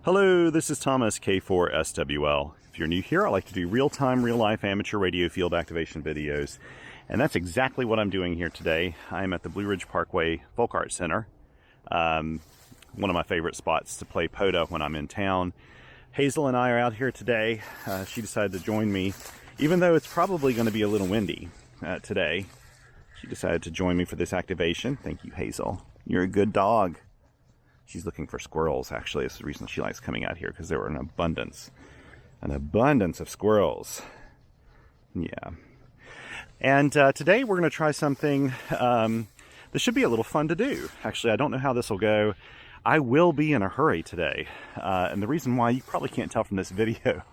Hello, this is Thomas K4SWL. If you're new here, I like to do real-time, real-life amateur radio field activation videos. And that's exactly what I'm doing here today. I'm at the Blue Ridge Parkway Folk Art Center. One of my favorite spots to play POTA when I'm in town. Hazel and I are out here today. She decided to join me, even though it's probably going to be a little windy today. She decided to join me for this activation. Thank you, Hazel. You're a good dog. She's looking for squirrels, actually. It's the reason she likes coming out here, because there were an abundance of squirrels. Yeah. And today we're going to try something that should be a little fun to do. Actually, I don't know how this will go. I will be in a hurry today. And the reason why, you probably can't tell from this video,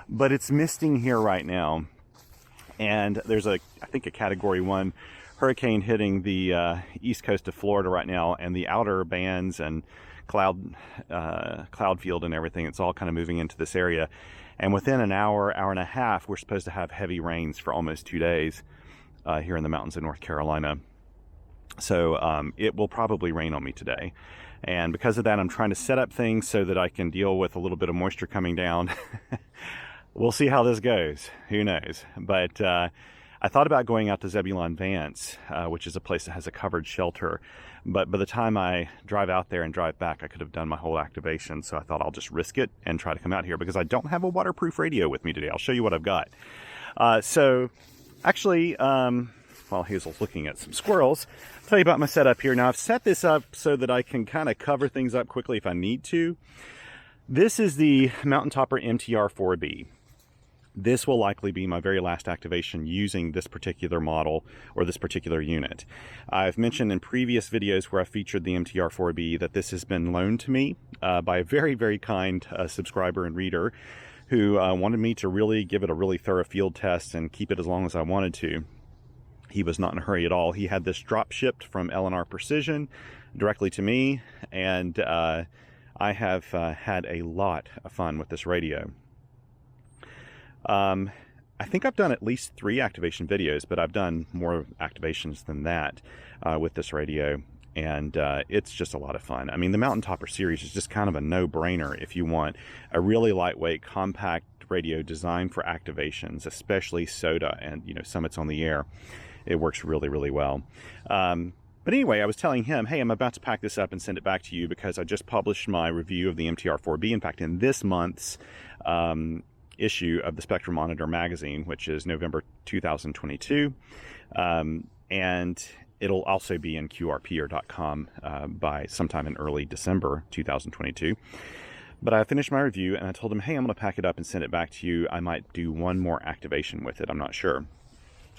but it's misting here right now. And there's I think a Category 1 hurricane hitting the east coast of Florida right now, and the outer bands and cloud field and everything, it's all kind of moving into this area. And within an hour and a half, we're supposed to have heavy rains for almost 2 days here in the mountains of North Carolina. So it will probably rain on me today. And because of that, I'm trying to set up things so that I can deal with a little bit of moisture coming down. We'll see how this goes. Who knows? But I thought about going out to Zebulon Vance, which is a place that has a covered shelter. But by the time I drive out there and drive back, I could have done my whole activation. So I thought I'll just risk it and try to come out here, because I don't have a waterproof radio with me today. I'll show you what I've got. So actually, while Hazel's looking at some squirrels, I'll tell you about my setup here. Now, I've set this up so that I can kind of cover things up quickly if I need to. This is the Mountain Topper MTR-4B. This will likely be my very last activation using this particular model or this particular unit. I've mentioned in previous videos where I featured the MTR-4B that this has been loaned to me by a very, very kind subscriber and reader who wanted me to really give it a really thorough field test and keep it as long as I wanted to. He was not in a hurry at all. He had this drop shipped from L&R Precision directly to me, and I have had a lot of fun with this radio. I think I've done at least 3 activation videos, but I've done more activations than that with this radio, and it's just a lot of fun. I mean, the Mountain Topper series is just kind of a no-brainer if you want a really lightweight, compact radio designed for activations, especially SOTA and, you know, Summits on the Air. It works really, really well. But anyway, I was telling him, hey, I'm about to pack this up and send it back to you because I just published my review of the MTR-4B. In fact, in this month's issue of the Spectrum Monitor magazine, which is November 2022, and it'll also be in qrpeer.com by sometime in early December 2022. But I finished my review and I told him, hey, I'm going to pack it up and send it back to you. I might do one more activation with it. I'm not sure.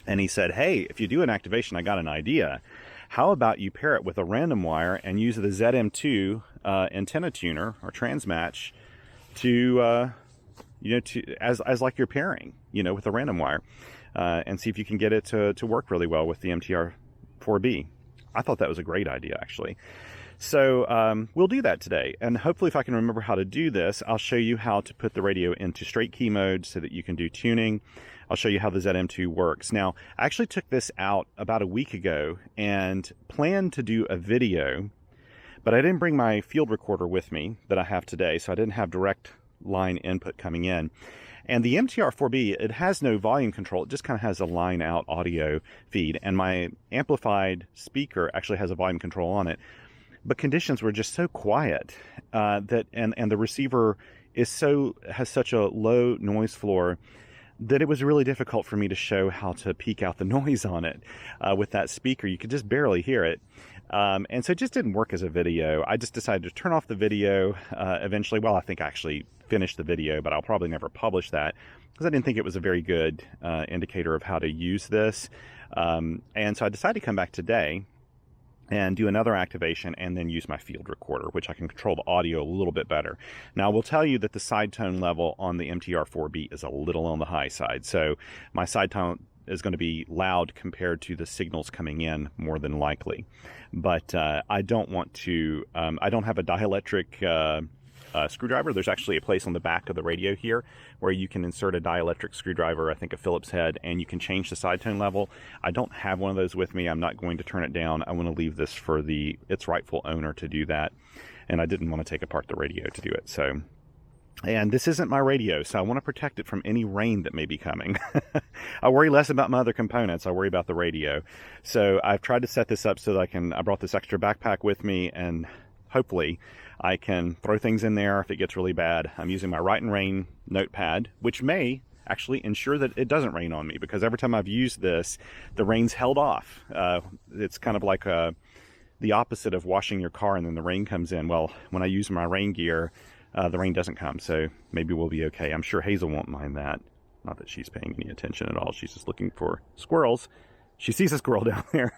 And he said, hey, if you do an activation, I got an idea. How about you pair it with a random wire and use the ZM-2 antenna tuner or transmatch to as like your pairing, with a random wire, and see if you can get it to work really well with the MTR-4B. I thought that was a great idea, actually. So we'll do that today, and hopefully if I can remember how to do this, I'll show you how to put the radio into straight key mode so that you can do tuning. I'll show you how the ZM-2 works. Now, I actually took this out about a week ago and planned to do a video, but I didn't bring my field recorder with me that I have today, so I didn't have direct line input coming in. And the MTR-4B, it has no volume control. It just kind of has a line out audio feed, and my amplified speaker actually has a volume control on it. But conditions were just so quiet that the receiver has such a low noise floor that it was really difficult for me to show how to peak out the noise on it with that speaker. You could just barely hear it. And so it just didn't work as a video. I just decided to turn off the video eventually. Well, I think I actually finished the video, but I'll probably never publish that because I didn't think it was a very good indicator of how to use this. And so I decided to come back today and do another activation and then use my field recorder, which I can control the audio a little bit better. Now, I will tell you that the side tone level on the MTR-4B is a little on the high side. So my side tone is going to be loud compared to the signals coming in, more than likely. But I don't want to, I don't have a dielectric screwdriver. There's actually a place on the back of the radio here where you can insert a dielectric screwdriver, I think a Phillips head, and you can change the side tone level. I don't have one of those with me. I'm not going to turn it down. I want to leave this for its rightful owner to do that. and I didn't want to take apart the radio to do it. So, and this isn't my radio, so I want to protect it from any rain that may be coming. I worry less about my other components. I worry about the radio. So I've tried to set this up so that I brought this extra backpack with me, and hopefully I can throw things in there if it gets really bad. I'm using my Write and Rain notepad, which may actually ensure that it doesn't rain on me, because every time I've used this, the rain's held off. It's kind of like the opposite of washing your car and then the rain comes in. Well, when I use my rain gear, the rain doesn't come, so maybe we'll be okay. I'm sure Hazel won't mind that. Not that she's paying any attention at all. She's just looking for squirrels. She sees a squirrel down there.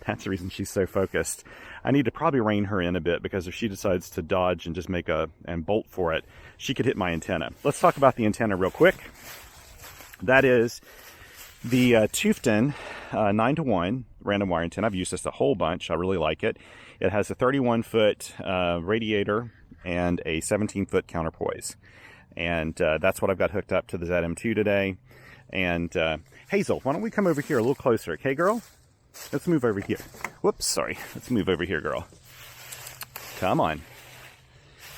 That's the reason she's so focused. I need to probably rein her in a bit, because if she decides to dodge and just and bolt for it, she could hit my antenna. Let's talk about the antenna real quick. That is the Tufteln 9-to-1 random wire antenna. I've used this a whole bunch. I really like it. It has a 31-foot radiator and a 17-foot counterpoise. And that's what I've got hooked up to the ZM-2 today. And Hazel, why don't we come over here a little closer, okay, girl? Let's move over here. Whoops, sorry. Let's move over here, girl. Come on.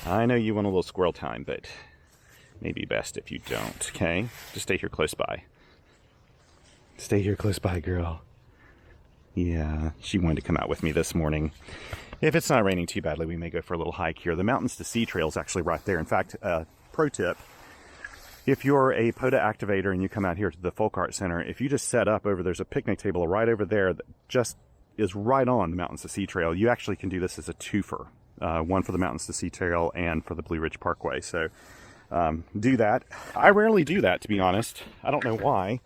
I know you want a little squirrel time, but maybe best if you don't, okay? Just stay here close by. Stay here close by, girl. Yeah, she wanted to come out with me this morning. If it's not raining too badly, we may go for a little hike here. The Mountains to Sea Trail is actually right there. In fact, pro tip, if you're a POTA activator and you come out here to the Folk Art Center, if you just set up there's a picnic table right over there that just is right on the Mountains to Sea Trail. You actually can do this as a twofer, one for the Mountains to Sea Trail and for the Blue Ridge Parkway. So do that. I rarely do that, to be honest. I don't know why.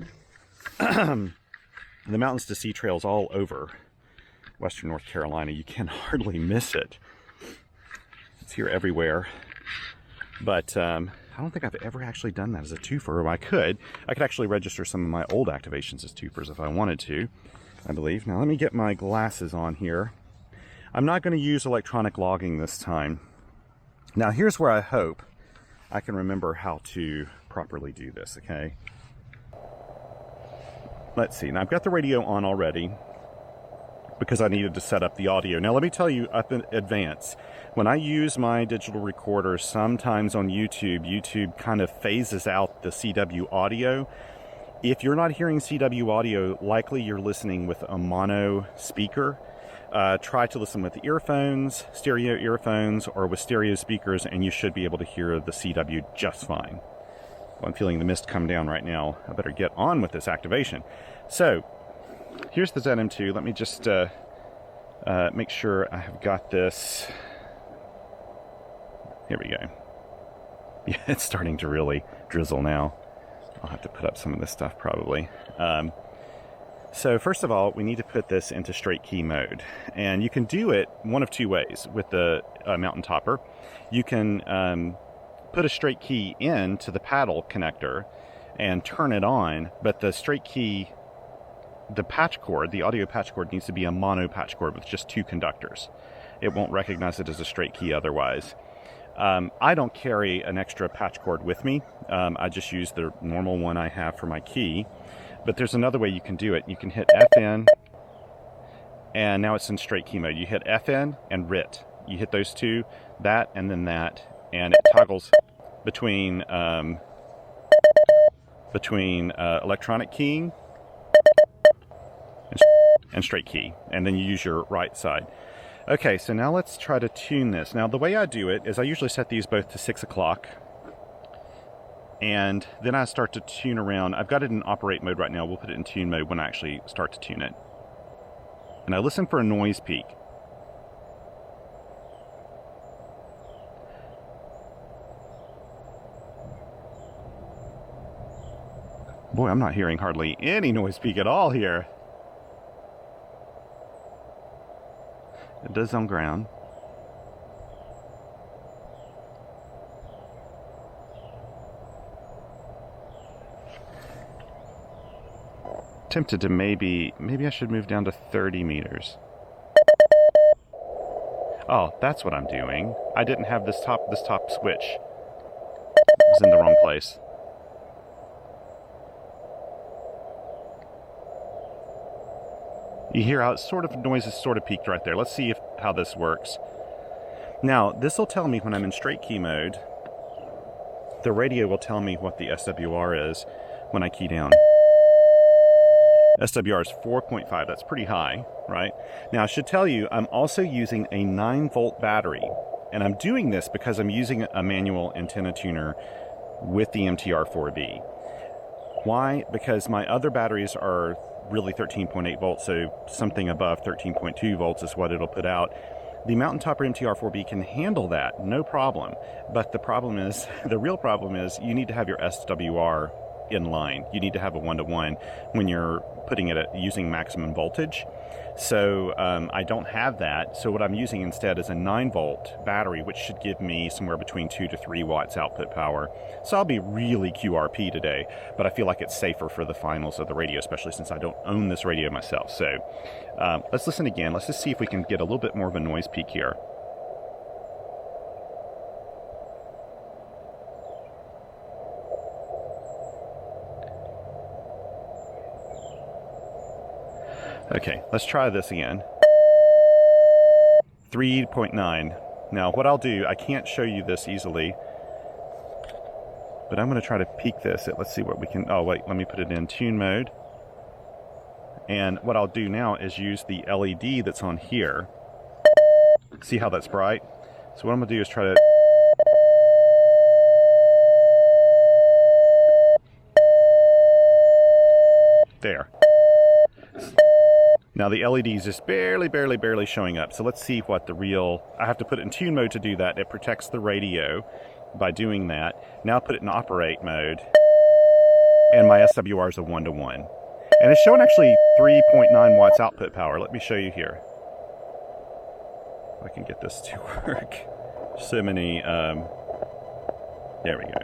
The Mountains to Sea Trail is all over Western North Carolina. You can hardly miss it. It's here everywhere. But I don't think I've ever actually done that as a twofer. I could actually register some of my old activations as twofers if I wanted to, I believe. Now let me get my glasses on here. I'm not going to use electronic logging this time. Now here's where I hope I can remember how to properly do this, okay? Let's see. Now I've got the radio on already because I needed to set up the audio. Now let me tell you up in advance, when I use my digital recorder, sometimes on YouTube kind of phases out the CW audio. If you're not hearing CW audio, likely you're listening with a mono speaker. Try to listen with earphones, stereo earphones, or with stereo speakers, and you should be able to hear the CW just fine. Well, I'm feeling the mist come down right now. I better get on with this activation. So, here's the ZM-2. Let me just make sure I have got this. Here we go. Yeah, it's starting to really drizzle now. I'll have to put up some of this stuff probably. So first of all, we need to put this into straight key mode. And you can do it one of two ways with the Mountain Topper. You can put a straight key into the paddle connector and turn it on, but the straight key, the patch cord, the audio patch cord needs to be a mono patch cord with just two conductors. It won't recognize it as a straight key otherwise. I don't carry an extra patch cord with me. I just use the normal one I have for my key. But there's another way you can do it. You can hit FN, and now it's in straight key mode. You hit FN and RIT. You hit those two, that and then that, and it toggles between electronic keying and straight key, and then you use your right side. Okay, so now let's try to tune this. Now the way I do it is I usually set these both to 6 o'clock, and then I start to tune around. I've got it in operate mode right now. We'll put it in tune mode when I actually start to tune it. And I listen for a noise peak. Boy, I'm not hearing hardly any noise peak at all here. It does on ground. Tempted to maybe I should move down to 30 meters. Oh, that's what I'm doing. I didn't have this top switch. It was in the wrong place. You hear how it sort of noise is sort of peaked right there. Let's see how this works. Now, this will tell me when I'm in straight key mode. The radio will tell me what the SWR is when I key down. SWR is 4.5, that's pretty high, right? Now I should tell you, I'm also using a 9-volt battery, and I'm doing this because I'm using a manual antenna tuner with the MTR-4B. Why? Because my other batteries are really 13.8 volts, so something above 13.2 volts is what it'll put out. The Mountain Topper MTR-4B can handle that, no problem. But the problem is, the real problem is, you need to have your SWR in line. You need to have a 1-to-1 when you're putting it at using maximum voltage. So I don't have that. So what I'm using instead is a 9-volt battery, which should give me somewhere between 2 to 3 watts output power. So I'll be really QRP today, but I feel like it's safer for the finals of the radio, especially since I don't own this radio myself. So let's listen again. Let's just see if we can get a little bit more of a noise peak here. Okay, let's try this again. 3.9. Now what I'll do, I can't show you this easily, but I'm going to try to peak this. Let's see what we can, oh wait, let me put it in tune mode. And what I'll do now is use the LED that's on here. See how that's bright? So what I'm going to do is try to... There. Now the LED is just barely showing up. So let's see what the real... I have to put it in tune mode to do that. It protects the radio by doing that. Now put it in operate mode. And my SWR is a 1-to-1. And it's showing actually 3.9 watts output power. Let me show you here. If I can get this to work. So many... there we go.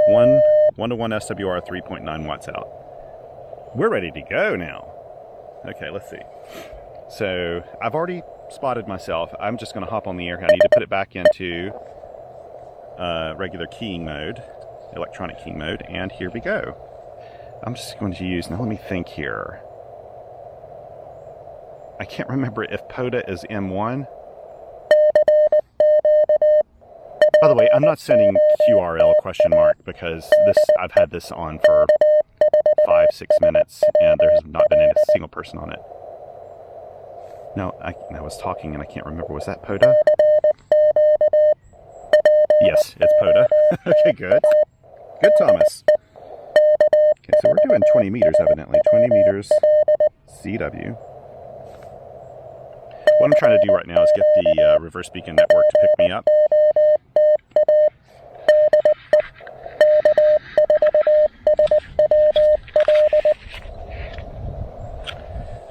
1-to-1 SWR, 3.9 watts out. We're ready to go now. Okay, let's see. So I've already spotted myself. I'm just going to hop on the air here. I need to put it back into regular keying mode, electronic keying mode, and here we go. I'm just going to use, now let me think here. I can't remember if POTA is M1. By the way, I'm not sending QRL ? Because this, I've had this on for 5-6 minutes, and there has not been a single person on it. No, I was talking and I can't remember. Was that POTA? Yes, it's POTA. Okay, good. Good, Thomas. Okay, so we're doing 20 meters, evidently. 20 meters CW. What I'm trying to do right now is get the reverse beacon network to pick me up.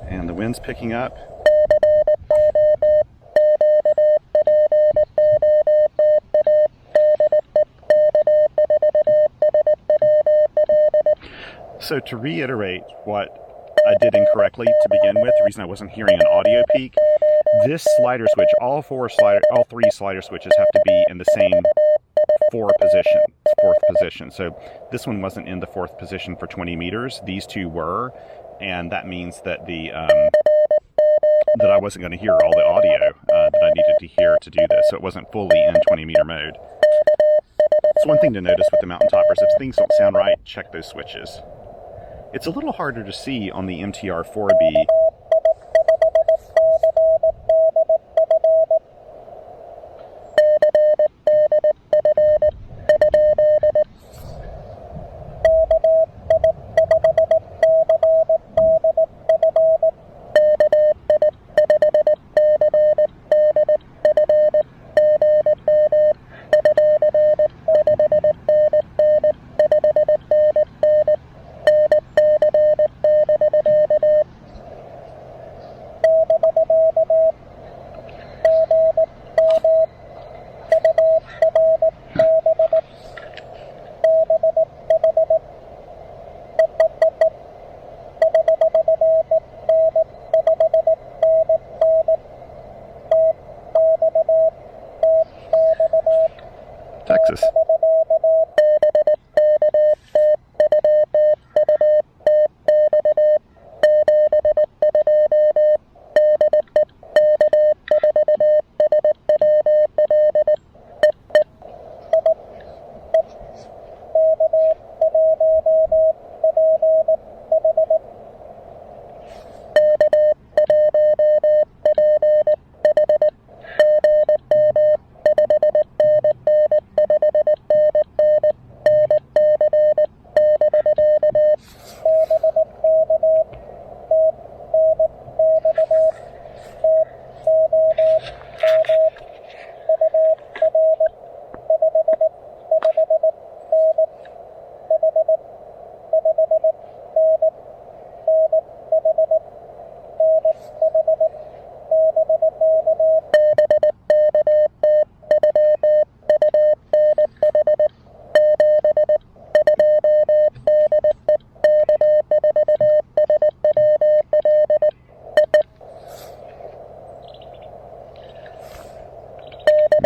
And the wind's picking up. So to reiterate what I did incorrectly to begin with, the reason I wasn't hearing an audio peak, this slider switch, all three slider switches have to be in the same fourth position. So this one wasn't in the fourth position for 20 meters. These two were. And that means that that I wasn't going to hear all the audio that I needed to hear to do this, so it wasn't fully in 20-meter mode. It's one thing to notice with the Mountain Toppers: if things don't sound right, check those switches. It's a little harder to see on the MTR-4B. Texas.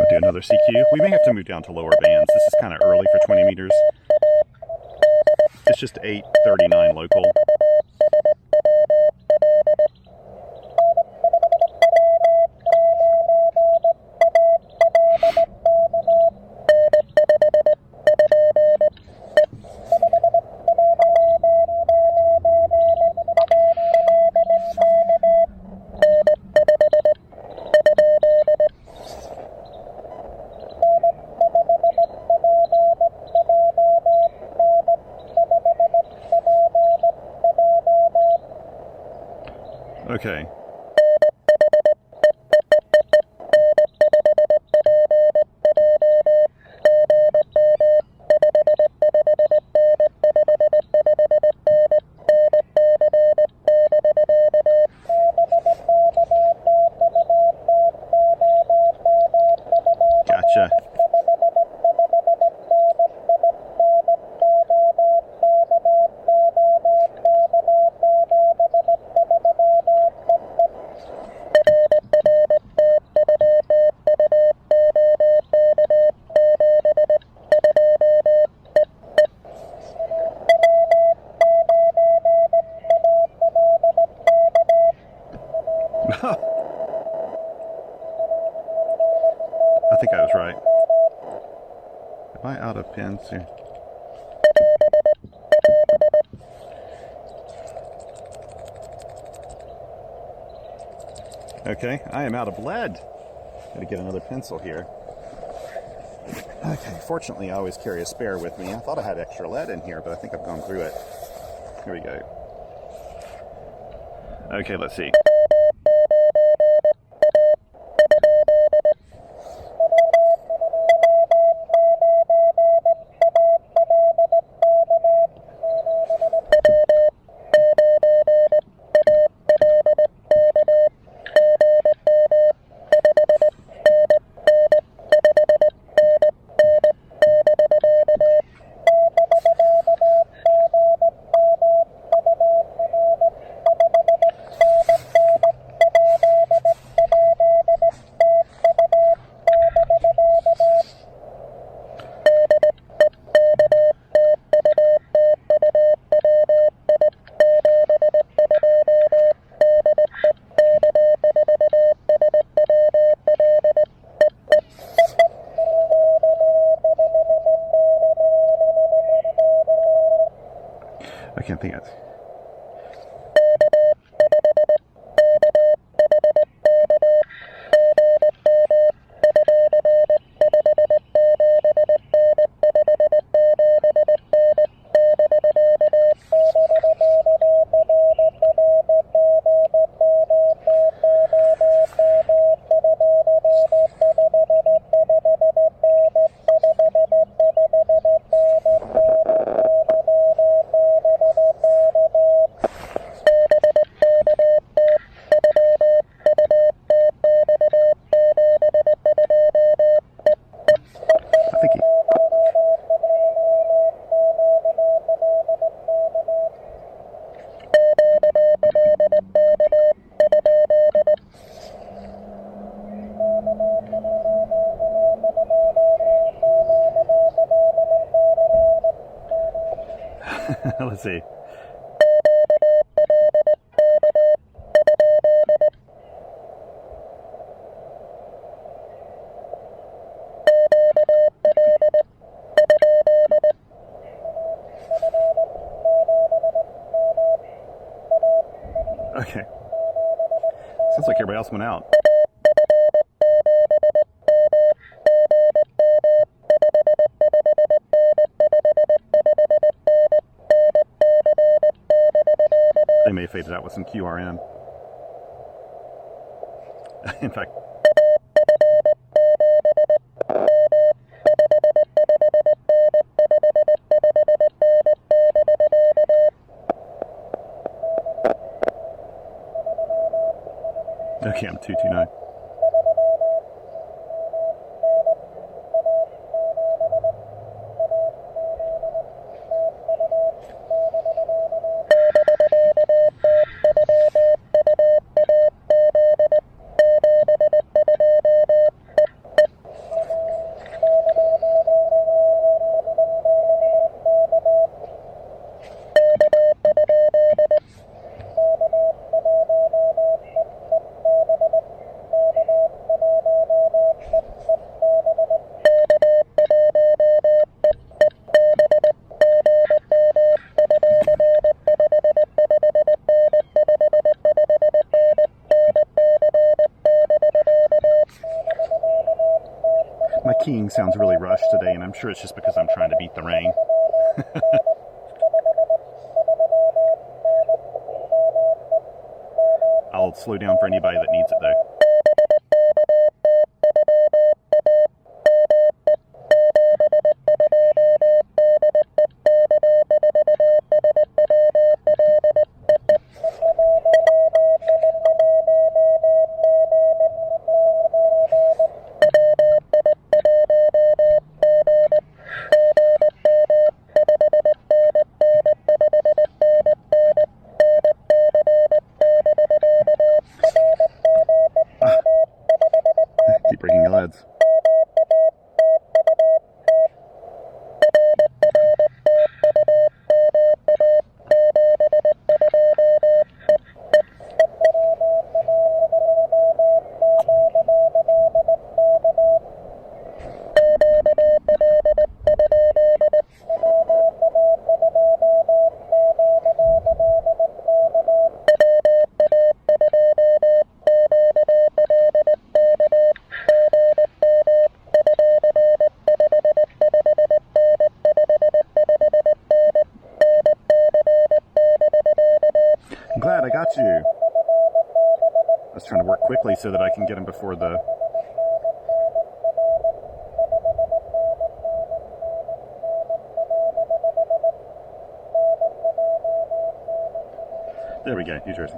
do another CQ. We may have to move down to lower bands. This is kind of early for 20 meters. It's just 839 local. Okay. Gotcha. I think I was right. Am I out of pins here? Okay, I am out of lead. Gotta get another pencil here. Okay, fortunately I always carry a spare with me. I thought I had extra lead in here, but I think I've gone through it. Here we go. Okay, let's see. I can't think of it. Let's see. Okay. Sounds like everybody else went out. They may have faded out with some QRM. In fact, okay, I'm 229. keying sounds really rushed today, and I'm sure it's just because I'm trying to beat the rain. I'll slow down for anybody that needs it though. Keep breaking your leads. I'm glad I got you. I was trying to work quickly so that I can get him before the... There we go, New Jersey.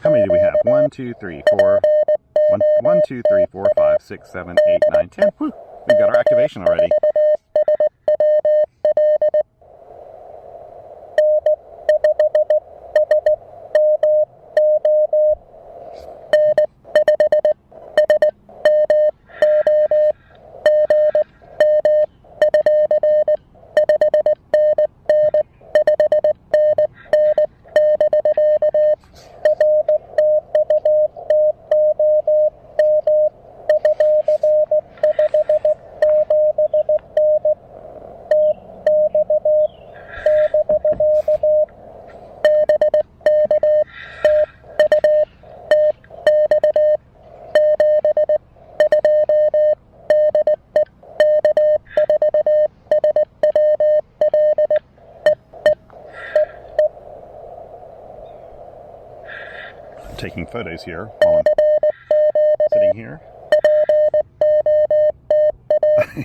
How many do we have? 1, 2, 3, 4. 1, 2, 3, 4, 5, 6, 7, 8, 9, 10. Whew, we've got our activation already. Taking photos here while I'm sitting here.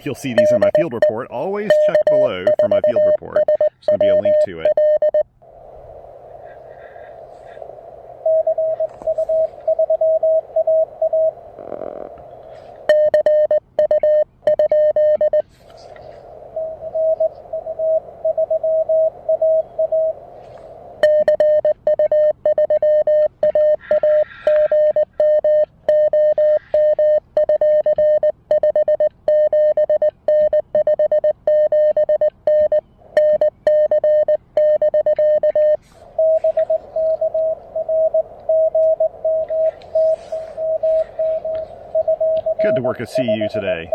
You'll see these in my field report. Always check below for my field report. There's going to be a link to it. Good to work a CU today.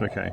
Okay.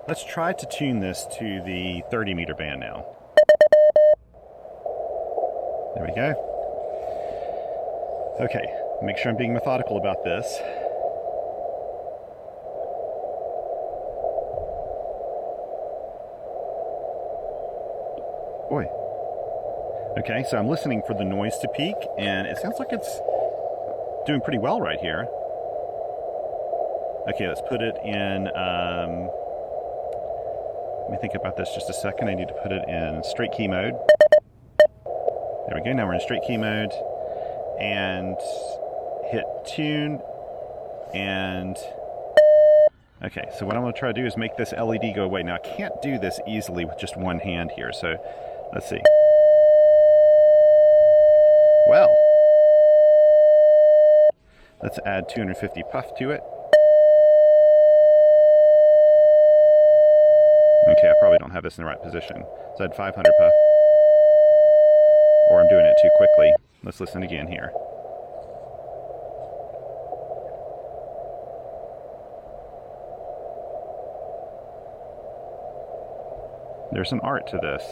Let's try to tune this to the 30 meter band now. There we go. Okay, make sure I'm being methodical about this. Boy. Okay, so I'm listening for the noise to peak, and it sounds like it's doing pretty well right here. Okay, let's put it in, let me think about this just a second. I need to put it in straight key mode. There we go, now we're in straight key mode. And hit tune, and okay, so what I'm going to try to do is make this LED go away. Now I can't do this easily with just one hand here, so let's see. Well, let's add 250 puff to it. Okay, I probably don't have this in the right position, so add 500 puff, or I'm doing it too quickly. Let's listen again here. There's an art to this.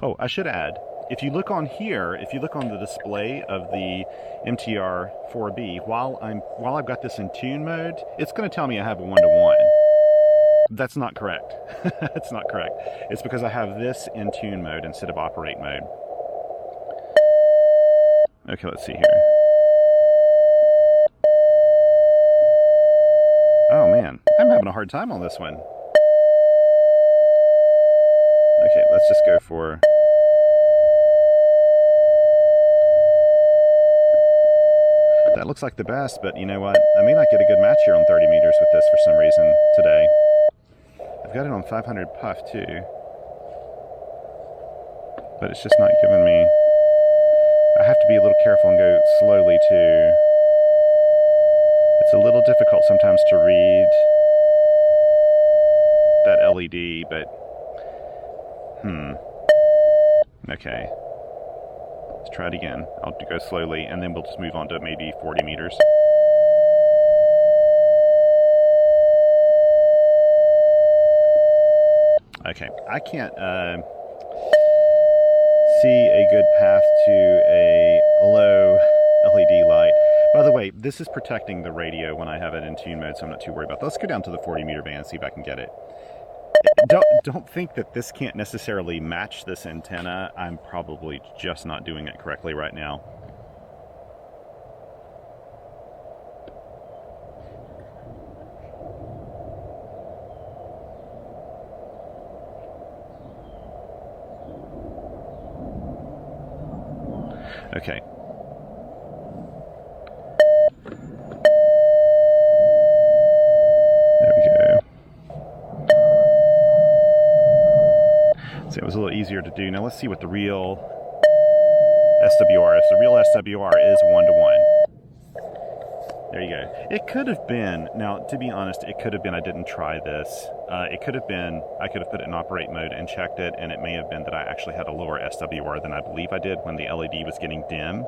Oh, I should add, if you look on here, if you look on the display of the MTR-4B, while I've got this in tune mode, it's going to tell me I have a 1-to-1. That's not correct. That's not correct. It's because I have this in tune mode instead of operate mode. Okay, let's see here. Oh man, I'm having a hard time on this one. Okay, let's just go for... That looks like the best, but you know what? I may not get a good match here on 30 meters with this for some reason today. I've got it on 500 puff too, but it's just not giving me... I have to be a little careful and go slowly too. It's a little difficult sometimes to read that LED, but okay. Let's try it again. I'll go slowly, and then we'll just move on to maybe 40 meters. Okay, I can't see a good path to a low LED light. By the way, this is protecting the radio when I have it in tune mode, so I'm not too worried about that. Let's go down to the 40 meter band and see if I can get it. Don't think that this can't necessarily match this antenna. I'm probably just not doing it correctly right now. Okay. There we go. So it was a little easier to do. Now let's see what the real SWR is. The real SWR is 1-to-1. There you go. It could have been, now to be honest, it could have been I didn't try this. It could have been, I could have put it in operate mode and checked it, and it may have been that I actually had a lower SWR than I believe I did when the LED was getting dim.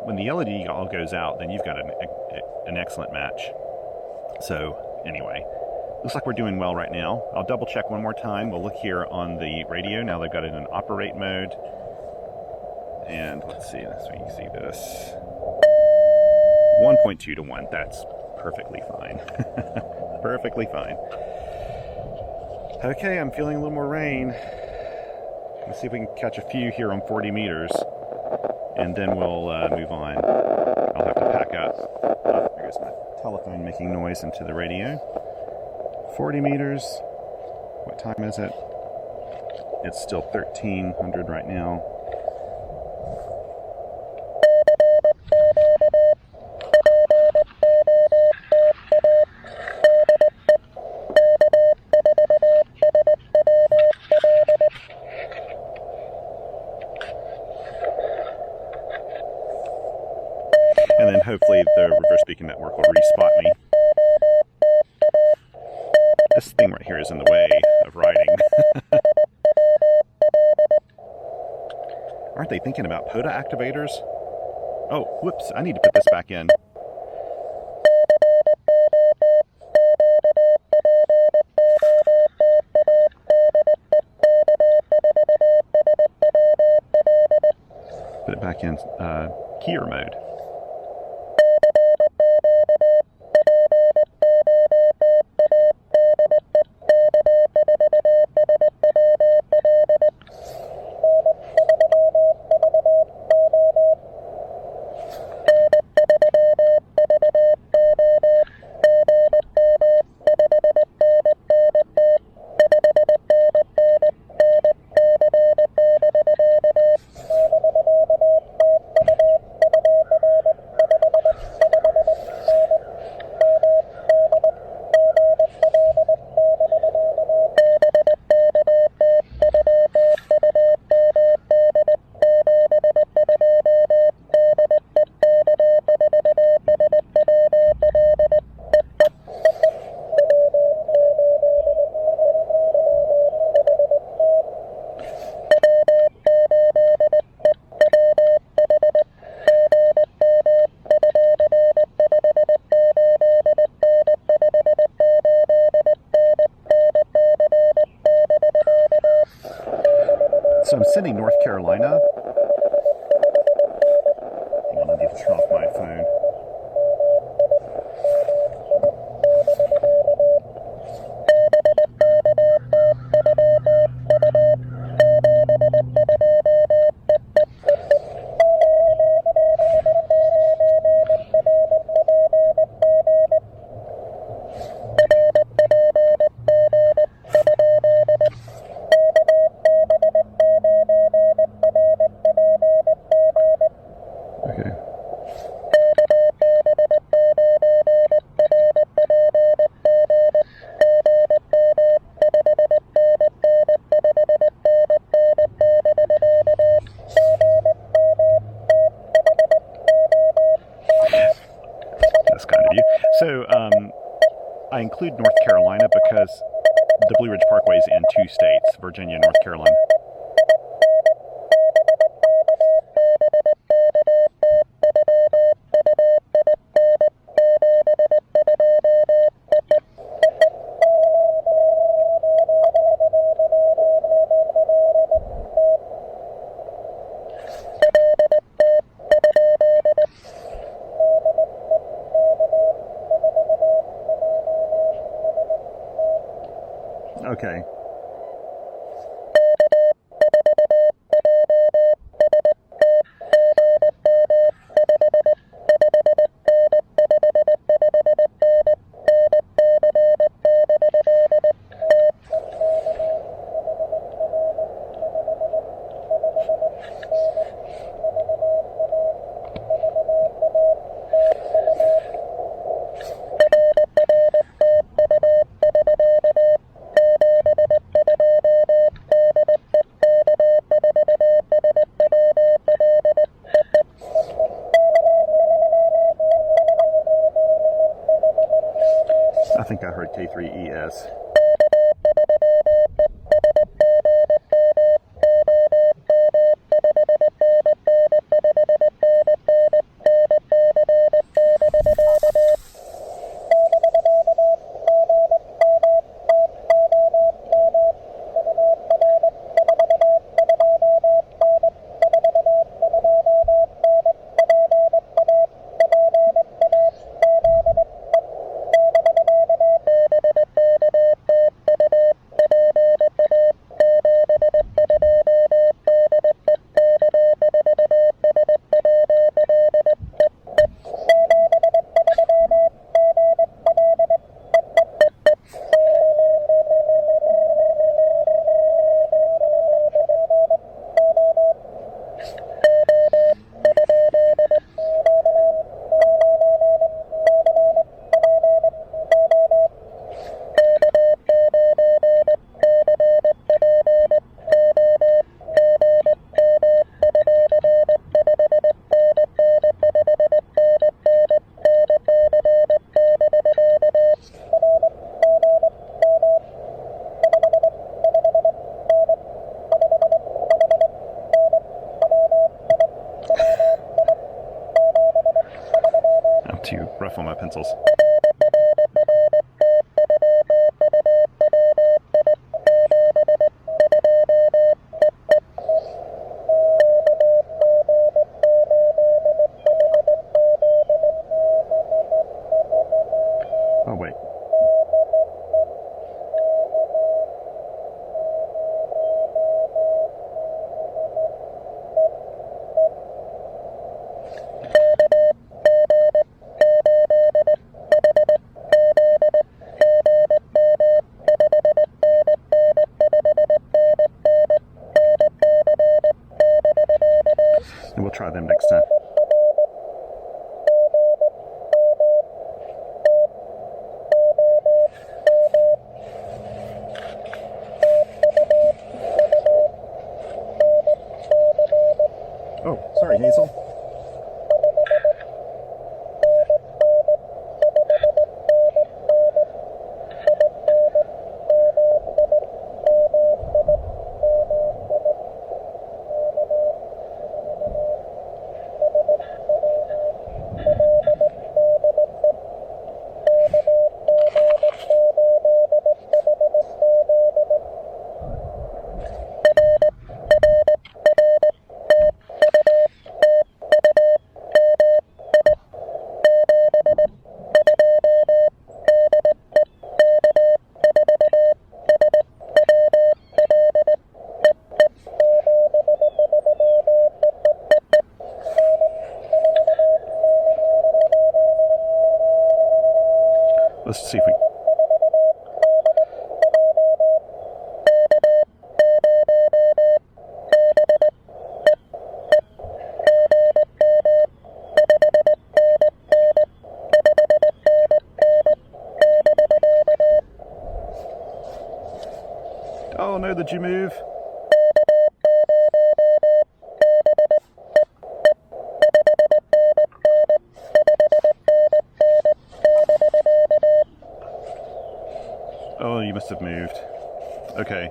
When the LED all goes out, then you've got an excellent match. So anyway, looks like we're doing well right now. I'll double check one more time. We'll look here on the radio. Now they've got it in operate mode. And let's see, so you can see this. 1.2 to 1, that's perfectly fine. Perfectly fine. Okay, I'm feeling a little more rain. Let's see if we can catch a few here on 40 meters, and then we'll move on. I'll have to pack up. Oh, there goes my telephone making noise into the radio. 40 meters. What time is it? It's still 1300 right now. And then hopefully the reverse beacon network will respot me. This thing right here is in the way of riding. aren't they thinking about POTA activators? Oh, whoops, I need to put this back in. Put it back in keyer mode. So I'm sending North Carolina. Hang on, I need to turn off my phone. So I include North Carolina because the Blue Ridge Parkway is in 2 states, Virginia and North Carolina. Okay. I think I heard K3ES. rough on my pencils. Oh, wait. And we'll try them next time. Oh, sorry, Hazel. Let's see if we... Oh no, did you move? Oh, you must have moved. Okay.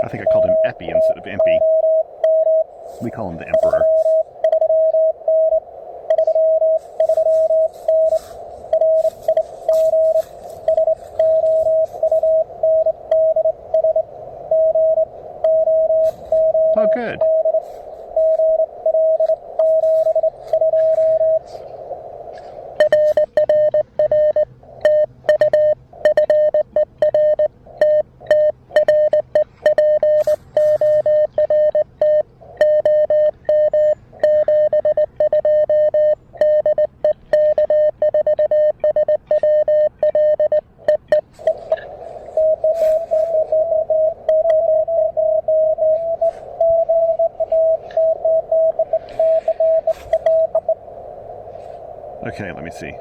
I think I called him Epi instead of Impy. We call him the Emperor. Oh, good. Okay, let me see.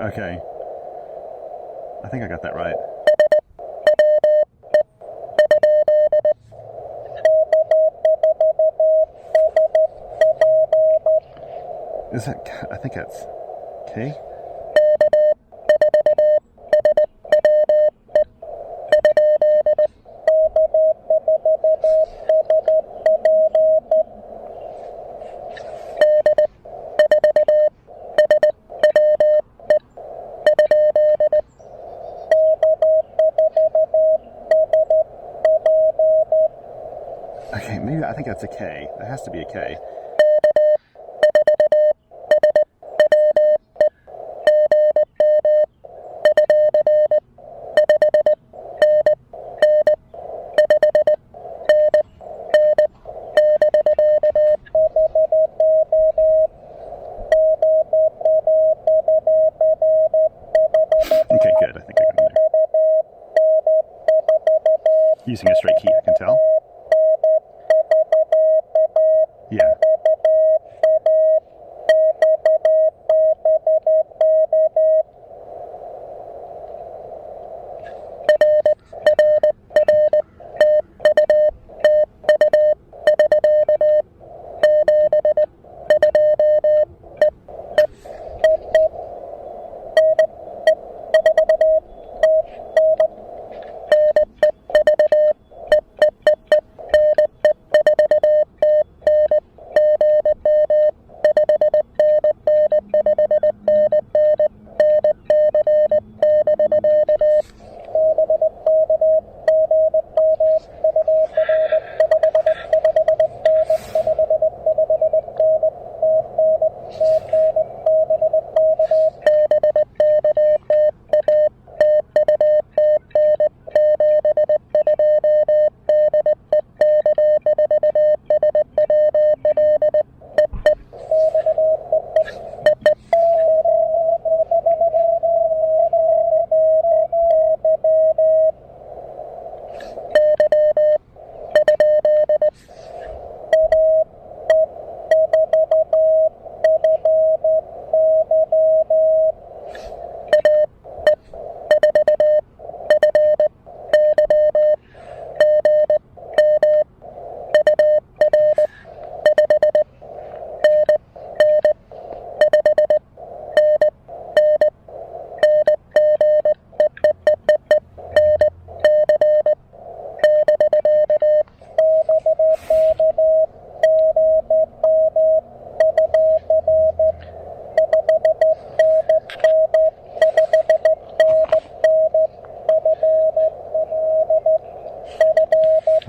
Okay. I think I got that right. Is that, I think that's K? Okay, maybe I think that's a K. That has to be a K. using a straight key, I can tell. Yeah.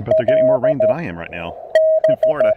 I bet they're getting more rain than I am right now in Florida.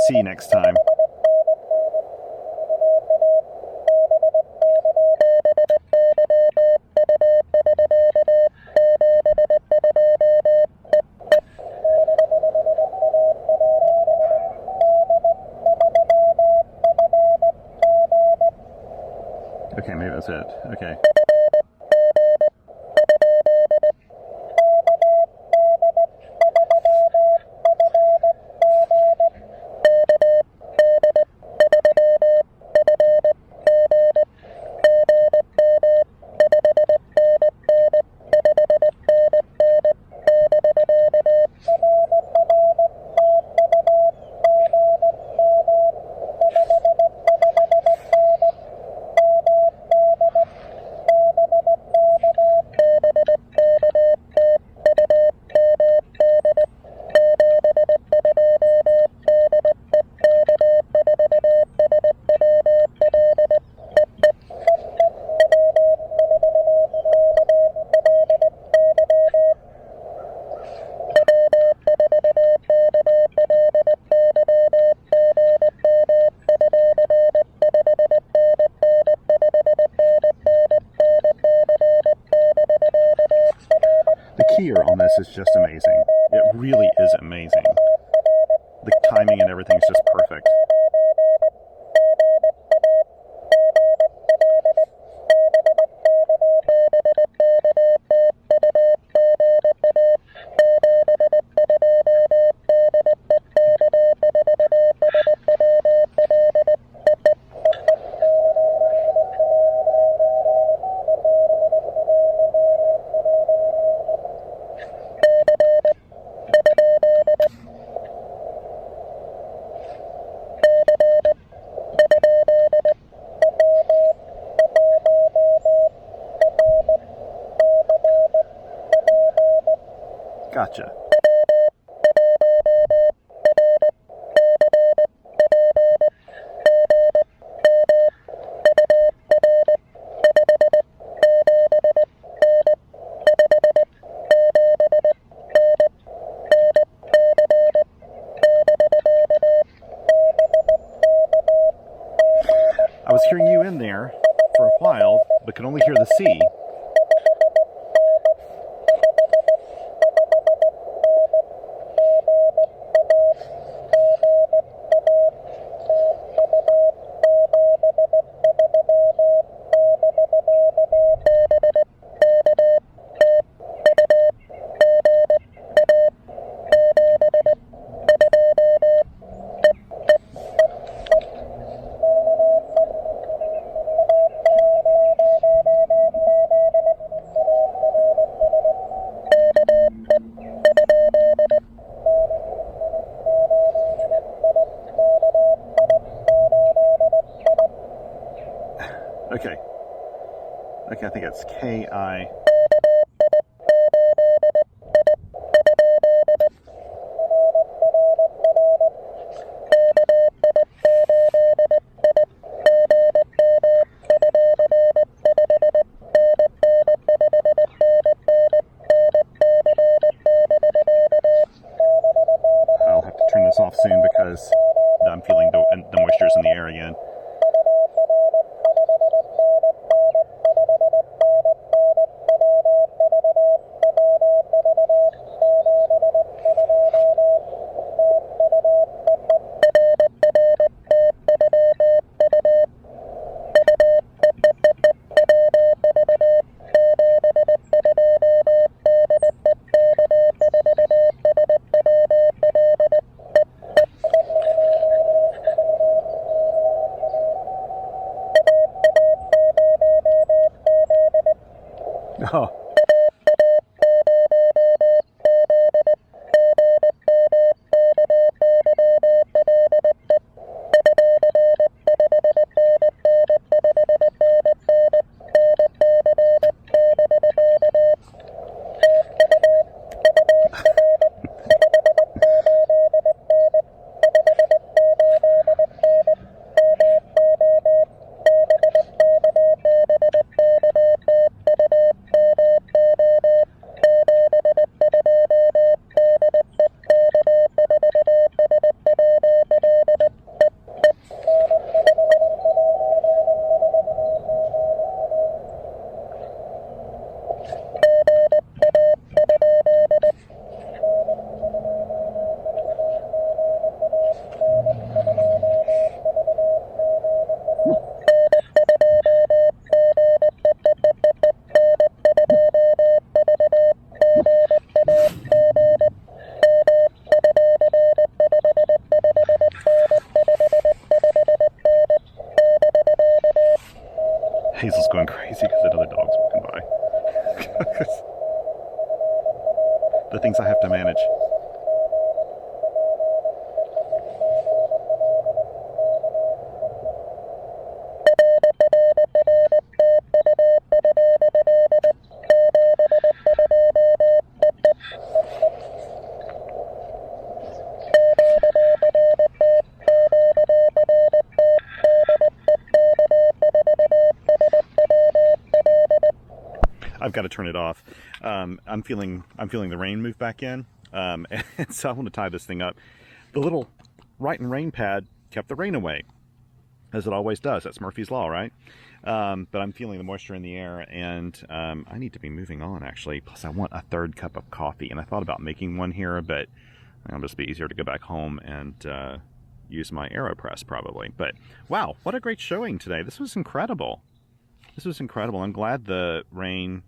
C next time. Okay, maybe that's it. Okay. On this is just amazing. It really is amazing. The timing and everything is just perfect. Gotcha. I was hearing you in there for a while, but could only hear the C. Okay. Okay, I think it's KI. I'll have to turn this off soon because I'm feeling the moisture's in the air again. Oh. The things I have to manage. I've got to turn it off. I'm feeling the rain move back in, and so I want to tie this thing up. The little right and rain pad kept the rain away, as it always does. That's Murphy's Law, right? But I'm feeling the moisture in the air, and I need to be moving on, actually. Plus, I want a third cup of coffee, and I thought about making one here, but it'll just be easier to go back home and use my AeroPress, probably. But, wow, what a great showing today. This was incredible. This was incredible. I'm glad the rain,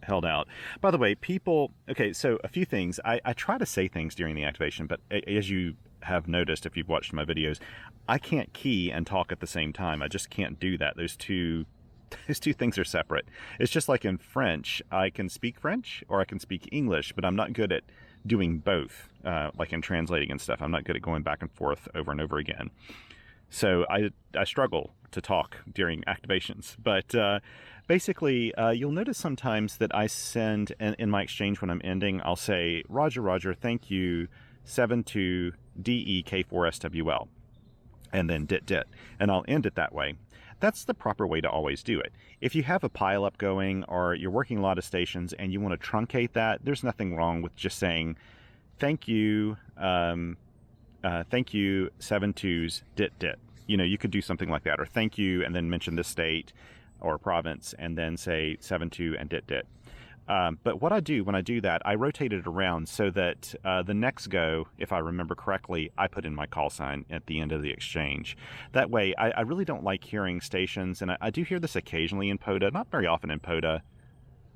held out. By the way, people, okay, so a few things. I try to say things during the activation, but as you have noticed, if you've watched my videos, I can't key and talk at the same time. I just can't do that. Those two things are separate. It's just like in French. I can speak French or I can speak English, but I'm not good at doing both, like in translating and stuff. I'm not good at going back and forth over and over again. So I struggle to talk during activations. But basically, you'll notice sometimes that I send, in my exchange when I'm ending, I'll say, Roger, Roger, thank you, 72 DEK4SWL, and then dit, and I'll end it that way. That's the proper way to always do it. If you have a pileup going or you're working a lot of stations and you want to truncate that, there's nothing wrong with just saying, thank you, 72s dit. You could do something like that, or thank you, and then mention the state or province, and then say 72 and dit. But what I do when I do that, I rotate it around so that the next go, if I remember correctly, I put in my call sign at the end of the exchange. That way, I really don't like hearing stations, and I do hear this occasionally in POTA, not very often in POTA,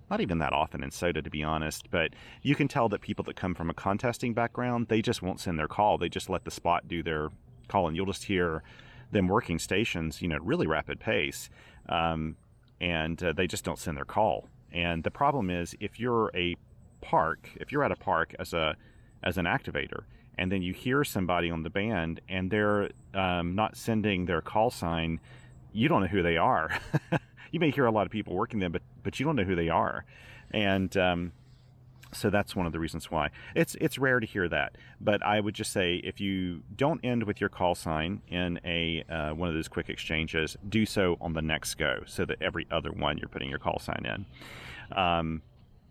not even that often in SOTA, to be honest, but you can tell that people that come from a contesting background, they just won't send their call. They just let the spot do their call, and you'll just hear them working stations, at really rapid pace, and they just don't send their call. And the problem is, if you're at a park as an activator, and then you hear somebody on the band and they're not sending their call sign, you don't know who they are. You may hear a lot of people working them, but you don't know who they are. And so that's one of the reasons why. It's rare to hear that. But I would just say, if you don't end with your call sign in one of those quick exchanges, do so on the next go, so that every other one you're putting your call sign in.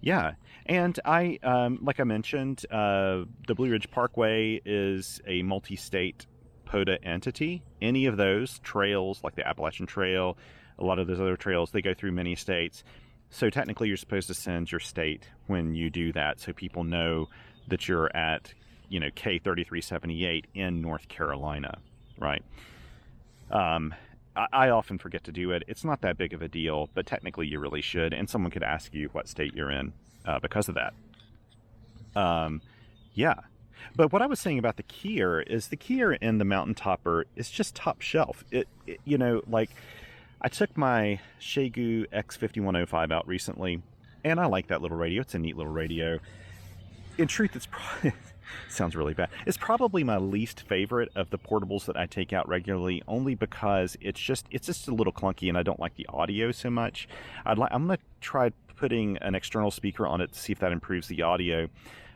Yeah, and I like I mentioned, the Blue Ridge Parkway is a multi-state POTA entity. Any of those trails, like the Appalachian Trail, a lot of those other trails, they go through many states. So technically you're supposed to send your state when you do that, so people know that you're at, K3378 in North Carolina, right? I often forget to do it. It's not that big of a deal, but technically you really should, and someone could ask you what state you're in because of that. Yeah. But what I was saying about the keyer is the keyer in the Mountain Topper is just top shelf. Like, I took my Xiegu X5105 out recently, and I like that little radio. It's a neat little radio. In truth, it's probably, sounds really bad. It's probably my least favorite of the portables that I take out regularly, only because it's just a little clunky, and I don't like the audio so much. I'm going to try putting an external speaker on it to see if that improves the audio.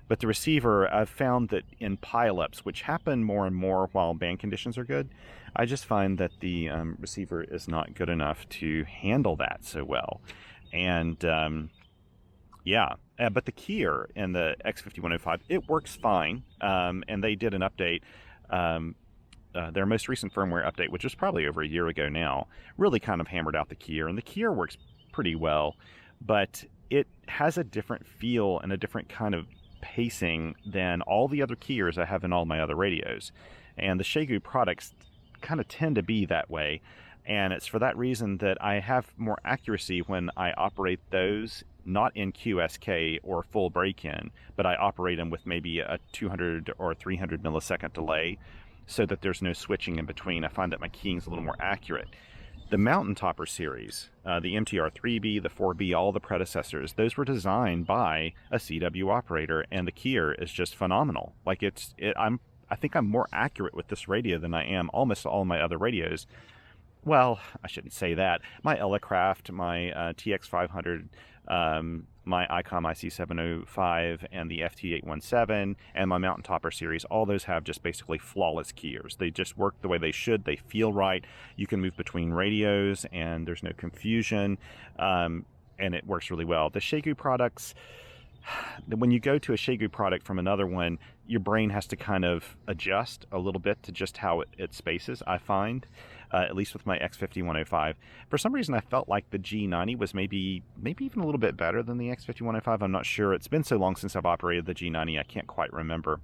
But the receiver, I've found that in pileups, which happen more and more while band conditions are good, I just find that the receiver is not good enough to handle that so well. And yeah, but the keyer in the X5105, it works fine. And they did an update, their most recent firmware update, which was probably over a year ago now, really kind of hammered out the keyer. And the keyer works pretty well, but it has a different feel and a different kind of pacing than all the other keyers I have in all my other radios. And the Xiegu products kind of tend to be that way, and it's for that reason that I have more accuracy when I operate those, not in QSK or full break-in, but I operate them with maybe a 200 or 300 millisecond delay, so that there's no switching in between. I find that my keying is a little more accurate. The Mountain Topper series, the MTR-3B, the 4B, all the predecessors, those were designed by a CW operator, and the keyer is just phenomenal. Like I think I'm more accurate with this radio than I am almost all my other radios. Well, I shouldn't say that. My Elecraft, my TX500, my ICOM IC705, and the FT817, and my Mountain Topper series, all those have just basically flawless keyers. They just work the way they should. They feel right. You can move between radios, and there's no confusion, and it works really well. The Xiegu products, when you go to a Xiegu product from another one, your brain has to kind of adjust a little bit to just how it spaces, I find. At least with my X5105. For some reason, I felt like the G90 was maybe even a little bit better than the X5105. I'm not sure. It's been so long since I've operated the G90, I can't quite remember.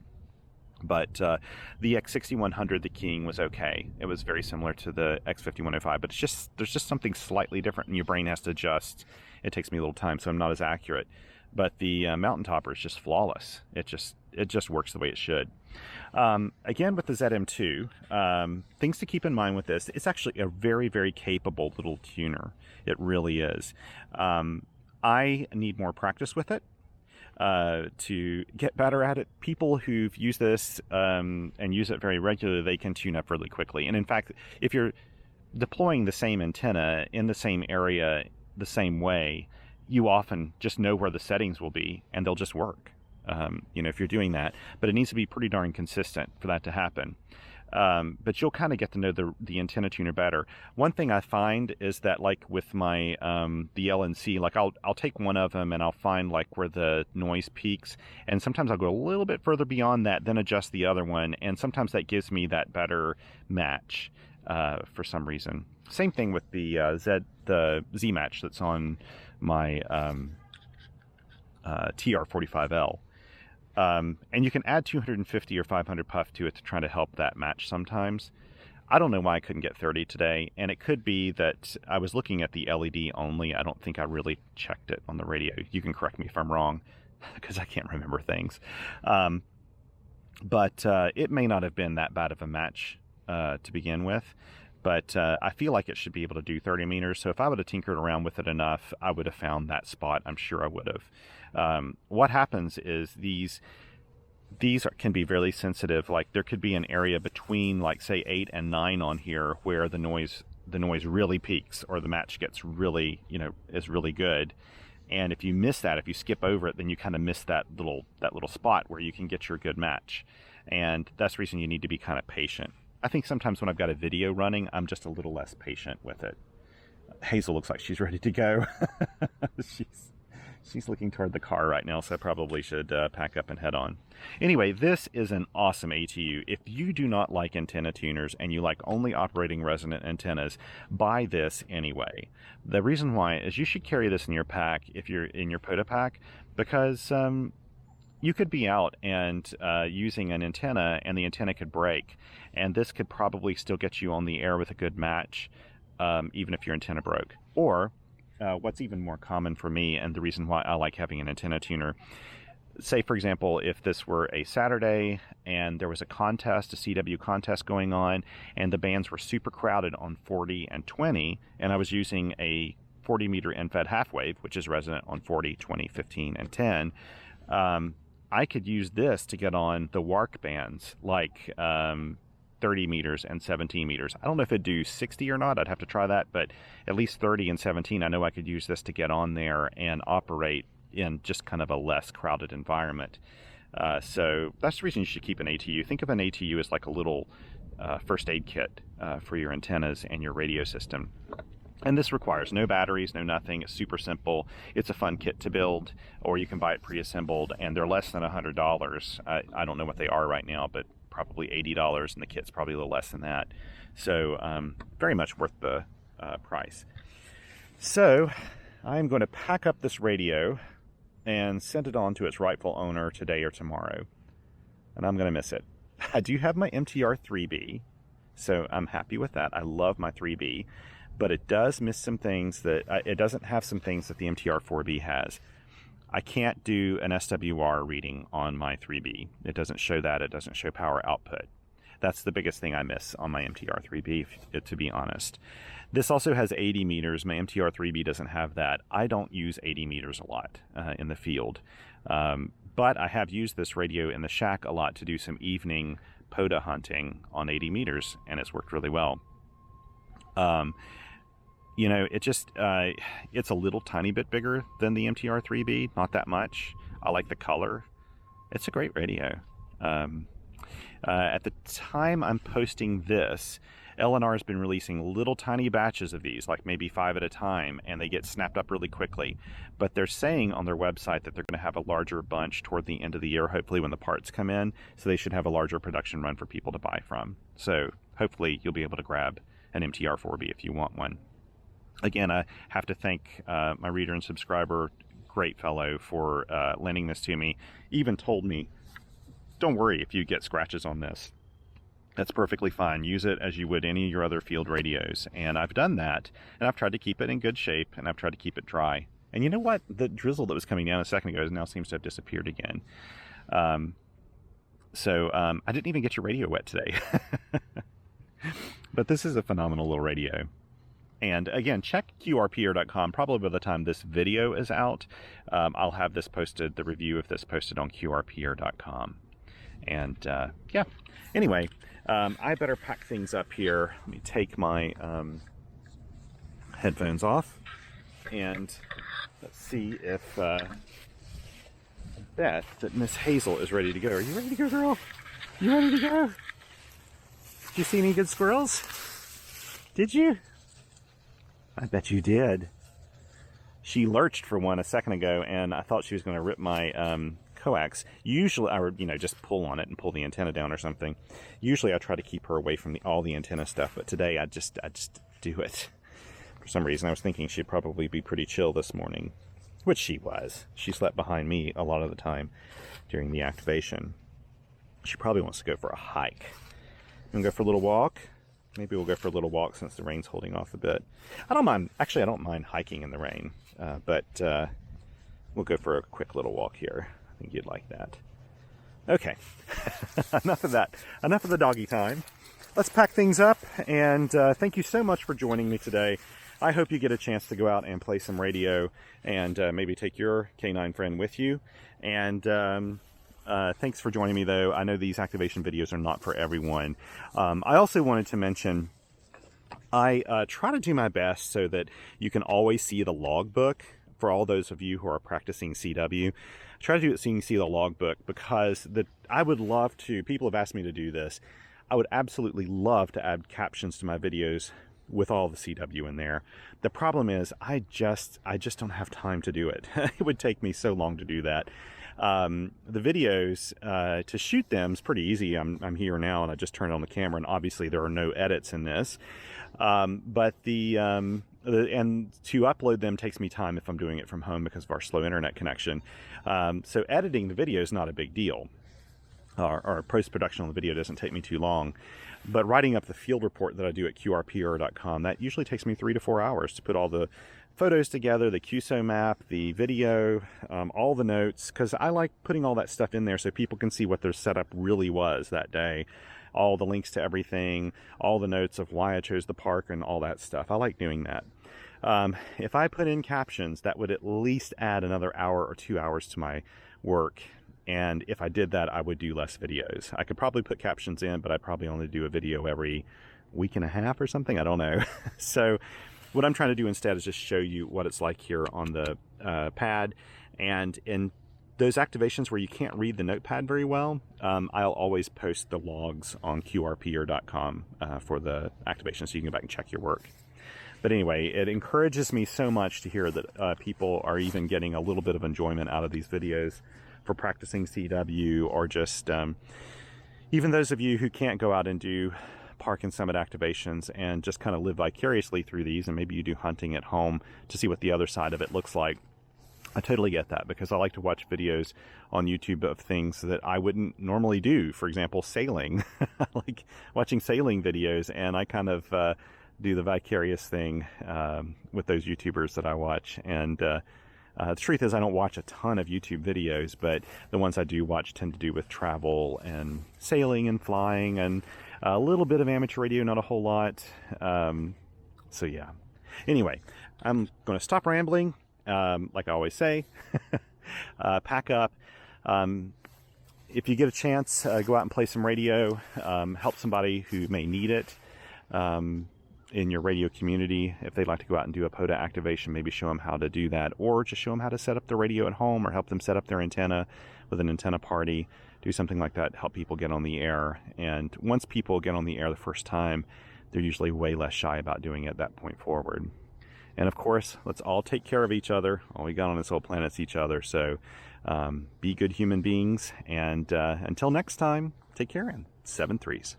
But the X6100, the keying was okay. It was very similar to the X5105, but there's just something slightly different, and your brain has to adjust. It takes me a little time, so I'm not as accurate. But the Mountain Topper is just flawless. It just works the way it should. Again, with the ZM-2, things to keep in mind with this, it's actually a very, very capable little tuner. It really is. I need more practice with it to get better at it. People who've used this and use it very regularly, they can tune up really quickly. And in fact, if you're deploying the same antenna in the same area the same way, you often just know where the settings will be, and they'll just work. If you're doing that, but it needs to be pretty darn consistent for that to happen. But you'll kind of get to know the antenna tuner better. One thing I find is that, like with my the LNC, like I'll take one of them and I'll find like where the noise peaks, and sometimes I'll go a little bit further beyond that, then adjust the other one, and sometimes that gives me that better match for some reason. Same thing with the Z match that's on my TR45L. And you can add 250 or 500 puff to it to try to help that match sometimes. I don't know why I couldn't get 30 today, and it could be that I was looking at the LED only. I don't think I really checked it on the radio. You can correct me if I'm wrong, because I can't remember things. But it may not have been that bad of a match to begin with. But I feel like it should be able to do 30 meters. So if I would have tinkered around with it enough, I would have found that spot. I'm sure I would have. What happens is these can be really sensitive. Like there could be an area between, like say 8 and 9 on here where the noise really peaks, or the match gets really, is really good. And if you miss that, if you skip over it, then you kind of miss that little spot where you can get your good match. And that's the reason you need to be kind of patient. I think sometimes when I've got a video running, I'm just a little less patient with it. Hazel looks like she's ready to go. She's looking toward the car right now, so I probably should pack up and head on. Anyway, this is an awesome ATU. If you do not like antenna tuners and you like only operating resonant antennas, buy this anyway. The reason why is you should carry this in your pack if you're in your POTA pack, because you could be out and using an antenna, and the antenna could break, and this could probably still get you on the air with a good match, even if your antenna broke. Or what's even more common for me, and the reason why I like having an antenna tuner, say for example, if this were a Saturday and there was a contest, a CW contest going on, and the bands were super crowded on 40 and 20, and I was using a 40 meter end-fed half wave, which is resonant on 40, 20, 15, and 10, I could use this to get on the WARC bands, like 30 meters and 17 meters. I don't know if it'd do 60 or not. I'd have to try that, but at least 30 and 17, I know I could use this to get on there and operate in just kind of a less crowded environment. So that's the reason you should keep an ATU. Think of an ATU as like a little first aid kit for your antennas and your radio system. And this requires no batteries, no nothing. It's super simple. It's a fun kit to build, or you can buy it pre-assembled, and they're less than $100. I don't know what they are right now, but probably $80, and the kit's probably a little less than that. So very much worth the price. So I'm going to pack up this radio and send it on to its rightful owner today or tomorrow, and I'm going to miss it. I do have my MTR-3B, so I'm happy with that. I love my 3B. But it does miss some things that it doesn't have some things that the MTR-4B has. I can't do an SWR reading on my 3B. It doesn't show that. It doesn't show power output. That's the biggest thing I miss on my MTR-3B, to be honest. This also has 80 meters. My MTR-3B doesn't have that. I don't use 80 meters a lot in the field. But I have used this radio in the shack a lot to do some evening POTA hunting on 80 meters, and it's worked really well. You know, it just, it's a little tiny bit bigger than the MTR-3B, not that much. I like the color. It's a great radio. At the time I'm posting this, L&R has been releasing little tiny batches of these, like maybe 5 at a time, and they get snapped up really quickly. But they're saying on their website that they're going to have a larger bunch toward the end of the year, hopefully when the parts come in, so they should have a larger production run for people to buy from. So hopefully you'll be able to grab an MTR-4B if you want one. Again, I have to thank my reader and subscriber, great fellow, for lending this to me. Even told me, don't worry if you get scratches on this. That's perfectly fine. Use it as you would any of your other field radios. And I've done that, and I've tried to keep it in good shape, and I've tried to keep it dry. And you know what? The drizzle that was coming down a second ago now seems to have disappeared again. So I didn't even get your radio wet today. But this is a phenomenal little radio. And again, check QRPR.com. Probably by the time this video is out, I'll have this posted, the review of this posted on QRPR.com. And yeah, anyway, I better pack things up here. Let me take my headphones off, and let's see if I bet that Miss Hazel is ready to go. Are you ready to go, girl? You ready to go? Did you see any good squirrels? Did you? I bet you did. She lurched for one a second ago, and I thought she was going to rip my coax. Usually, I would, you know, just pull on it and pull the antenna down or something. Usually, I try to keep her away from all the antenna stuff, but today I just do it. For some reason, I was thinking she'd probably be pretty chill this morning, which she was. She slept behind me a lot of the time during the activation. She probably wants to go for a hike. You want to go for a little walk? Maybe we'll go for a little walk since the rain's holding off a bit. I don't mind, actually I don't mind hiking in the rain, but we'll go for a quick little walk here. I think you'd like that. Okay, enough of that. Enough of the doggy time. Let's pack things up, and thank you so much for joining me today. I hope you get a chance to go out and play some radio and maybe take your canine friend with you. And thanks for joining me, though. I know these activation videos are not for everyone. I also wanted to mention, I try to do my best so that you can always see the logbook for all those of you who are practicing CW. I try to do it so you can see the logbook, because I would love to, people have asked me to do this, I would absolutely love to add captions to my videos with all the CW in there. The problem is I just don't have time to do it. It would take me so long to do that. The videos, to shoot them is pretty easy. I'm here now and I just turned on the camera, and obviously there are no edits in this. But and to upload them takes me time if I'm doing it from home because of our slow internet connection. So editing the video is not a big deal. Or post-production on the video doesn't take me too long. But writing up the field report that I do at QRPR.com, that usually takes me 3 to 4 hours to put all the photos together, the QSO map, the video, all the notes, because I like putting all that stuff in there so people can see what their setup really was that day. All the links to everything, all the notes of why I chose the park and all that stuff. I like doing that. If I put in captions, that would at least add another hour or 2 hours to my work. And if I did that, I would do less videos. I could probably put captions in, but I'd probably only do a video every week and a half or something. I don't know. So what I'm trying to do instead is just show you what it's like here on the pad. And in those activations where you can't read the notepad very well, I'll always post the logs on QRPR.com for the activation, so you can go back and check your work. But anyway, it encourages me so much to hear that people are even getting a little bit of enjoyment out of these videos for practicing CW, or just even those of you who can't go out and do park and summit activations and just kind of live vicariously through these, and maybe you do hunting at home to see what the other side of it looks like. I totally get that, because I like to watch videos on YouTube of things that I wouldn't normally do. For example, sailing. I like watching sailing videos, and I kind of do the vicarious thing with those YouTubers that I watch. And the truth is, I don't watch a ton of YouTube videos, but the ones I do watch tend to do with travel and sailing and flying. And A little bit of amateur radio, not a whole lot. So yeah. Anyway, I'm going to stop rambling. Like I always say, pack up. If you get a chance, go out and play some radio. Help somebody who may need it in your radio community. If they'd like to go out and do a POTA activation, maybe show them how to do that, or just show them how to set up the radio at home, or help them set up their antenna with an antenna party. Do something like that, help people get on the air. And once people get on the air the first time, they're usually way less shy about doing it at that point forward. And of course, let's all take care of each other. All we got on this whole planet's each other. So be good human beings. And until next time, take care and 7 3s.